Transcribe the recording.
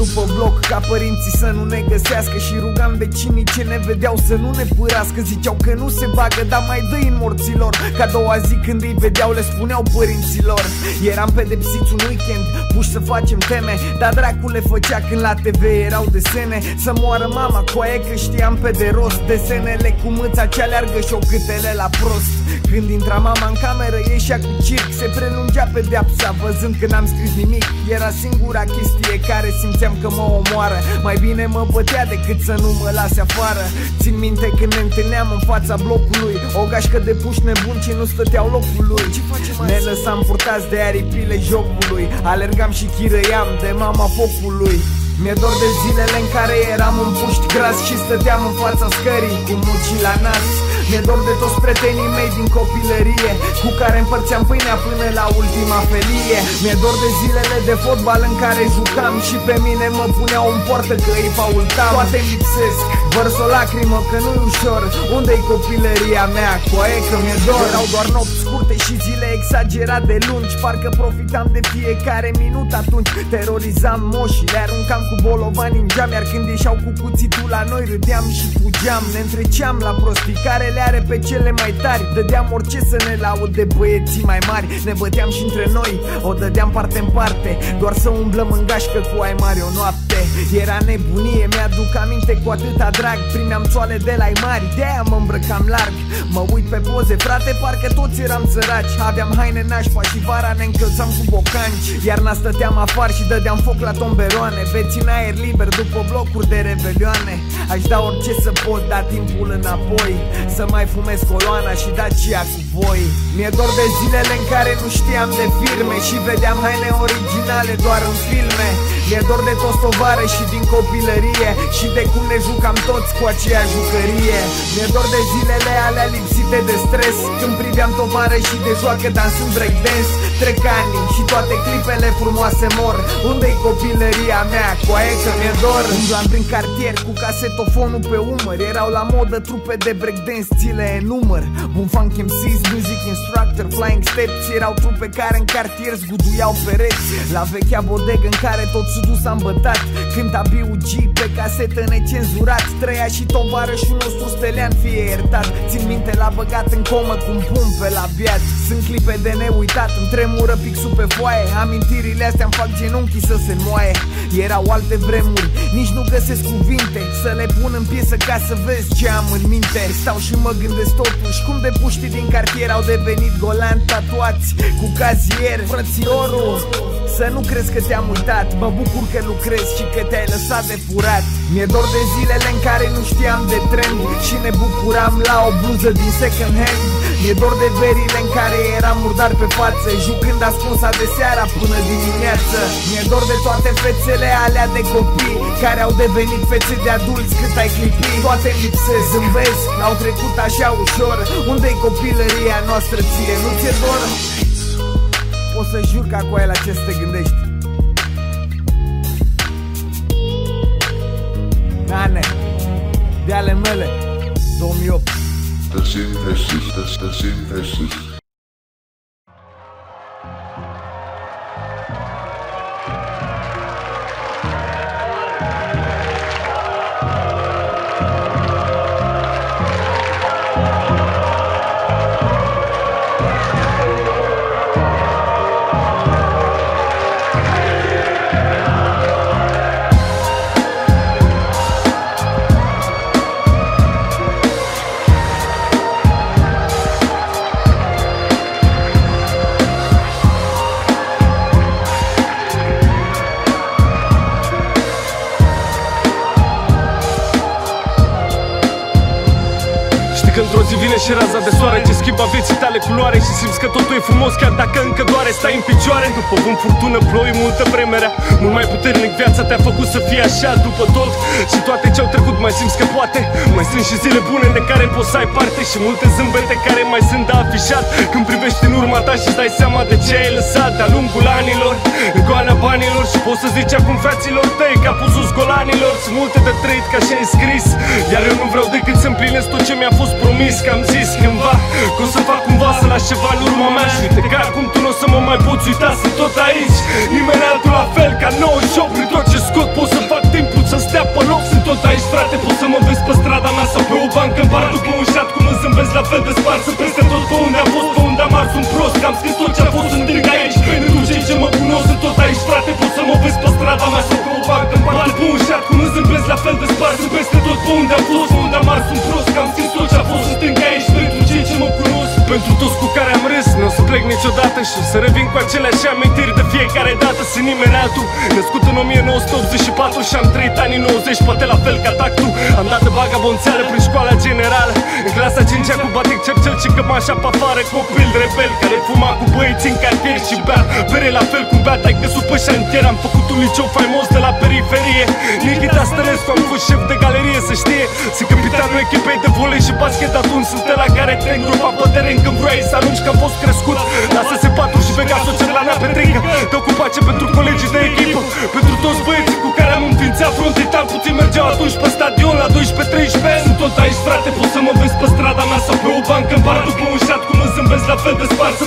după bloc ca părinții să nu ne găsească și rugam vecinii ce ne vedeau să nu ne părască. Ziceau că nu se bagă, dar mai dă-i în morților. Ca a doua zi când îi vedeau le spuneau părinților. Eram pedepsiți un weekend, puși să facem teme, dar dracu le făcea când la TV erau desene. Să moară mama, coaie că știam pe de rost desenele cu mâța ce aleargă șocâtele la prost. Când intra mama în cameră ieșea cu circ, se prelungea pedeapsa văzând că n-am scris nimic. Era singura chestie care simțeam că mă omoară. Mai bine mă bătea decât să nu mă lase afară. Țin minte când ne întâlneam în fața blocului, o gașcă de puși nebuni ce nu stăteau locului. Ne lăsam purtați de aripile jocului, alergam și chirăiam de mama focului. Mi-e dor de zilele în care eram un puști gras și stăteam în fața scării cu mucii la nas. Mi-e dor de toți prietenii mei din copilărie cu care împărțeam pâinea până la ultima felie. Mi-e dor de zilele de fotbal în care jucam și pe mine mă puneau în poartă că îi faultam. Toate-mi lipsesc, vărs o lacrimă că nu-i ușor. Unde-i copilăria mea? Coaie că mi-e dor. Erau doar nopți scurte și zile exagerat de lungi, parcă profitam de fiecare minut atunci. Terorizam moșii, le aruncam cu bolovani în geam, iar când ieșeau cu cuțitul la noi râdeam și fugeam. Ne întreceam la prostii care le are pe cele mai tari, dădeam orice să ne laude băieții mai mari. Ne băteam și între noi, o dădeam parte în parte, doar să umblăm în gașcă cu ai mari o noapte. Era nebunie, mi-aduc aminte cu atâta drag. Primeam țoale de la ai mari, de-aia mă îmbrăcam larg. Mă uit pe poze, frate, parcă toți eram săraci. Aveam haine nașpa și vara ne încălțam cu bocanci. Iarna stăteam afară și dădeam foc la tomberoane. Beți în aer liber după blocuri de revelioane. Aș da orice să pot da timpul înapoi, să mai fumez coloana și Dacia cu voi. Mi-e dor de zilele în care nu știam de firme și vedeam haine originale doar în filme. Mi-e dor de toți tovarășii din copilărie și de cum ne jucam toți cu aceeași jucărie. Mi-e dor de zilele alea lipsite de stres, când priveam tovarășii de joacă dansând breakdance. Trec ani și toate clipele frumoase mor. Unde-i copilăria mea? Coaie că mi-e dor. Umblam prin cartier cu casetofonul pe umăr, erau la modă trupe de breakdance, țile în număr. Bun funk MCs, music instructor, flying steps, erau trupe care în cartier zguduiau pereți. La vechea bodegă în care tot sudul s-a îmbătat, cânta B.U.G. pe casetă necenzurat. Trăia și tovarășul nostru Stelian, fie iertat. Țin minte l-a băgat în comă cu un pumn pe la viață. Sunt clipe de neuitat, îmi tremură pixul pe foaie. Amintirile astea-mi fac genunchii să se înmoaie. Erau alte vremuri, nici nu găsesc cuvinte să le pun în piesă ca să vezi ce am în minte. Stau și mă gândesc totuși cum de puștii din cartier au devenit golani tatuați cu cazier. Frățiorul, să nu crezi că te-am uitat, mă bucur că lucrezi și că te-ai lăsat de furat. Mi-e dor de zilele în care nu știam de trend și ne bucuram la o bluză din second hand. Mi-e dor de verile în care eram murdar pe față, jucând ascunsa de seara până dimineață. Mi-e dor de toate fețele alea de copii care au devenit fețe de adulți cât ai clipi. Toate lipsesc, zâmbesc, au trecut așa ușor. Unde-i copilăria noastră ție? Nu ți-e dor? Pot să jur că acolo la ce să te gândești. Nane, de ale mele, 2008. The synthesis. Că într-o zi vine și raza de soare ce schimba vieții tale culoare și simți că totul e frumos chiar dacă încă doare. Stai în picioare după vânt, furtună, ploi, multă vremerea. Mult mai puternic viața te-a făcut să fii așa după tot și toate ce-au trecut mai simți că poate mai sunt și zile bune de care poți să ai parte și multe zâmbete care mai sunt de afișat. Când privești în urma ta și-ți dai seama de ce ai lăsat de-a lungul anilor în goana banilor și poți să zici acum fraților tăi că a pus golanilor. Sunt multe de trăit ca și ai scris, iar eu nu vreau decât să împlinesc tot ce mi-a fost promis. Că am zis cândva că o să fac cumva să las ceva în urma mea. Și uite că acum tu n-o să mă mai poți uita, sunt tot aici. Nimeni altul la fel ca 98. Prin tot ce scot pot să la fel de sparsă peste tot pe unde am fost, pe unde am ars un prost. Că am scris tot ce a fost în stânga aici. Pentru cei ce mă cunosc sunt tot aici, frate. Poți să mă vezi pe strada mea sau pe o bancă în parc. Pe un șat cum îmi zâmbesc la fel de sparsă peste tot pe unde am fost, pe unde am ars un prost. Că am scris tot ce a fost în stânga aici. Pentru cei ce mă cunosc, pentru toți cu care am râs, nu o să plec niciodată și o să revin cu aceleași amintiri de fiecare dată. Sunt nimeni altul, născut în 1984 și am trăit anii 90, poate la fel ca tactul. Am dat de vagabonțeală prin școala generală, în clasa 5-a cu batic cepcel și cămașa pe afară. Copil rebel care fuma cu băieți în cartier și bea bere la fel cum bea tai-căsul pe șantier. Am făcut un liceu faimos de la periferie, Nikita Stănescu, am fost șef de galerie, să știe. Sunt capitanul echipei de volei și basket, atunci sunt la care te îngropa pe teren când vroiai să arunci, că am fost crescut. Lasă-se patru și Vegas-o Cerlana Petrincă. Dă cu pace pentru colegii de echipă, pentru toți băieții cu care am înființat frontitan. Puțin mergeau atunci pe stadion la 12-13 ani. Sunt tot aici, frate, poți să mă vezi pe strada mea sau pe o bancă în bar după un șat cum îmi zâmbesc la fel de sparsă.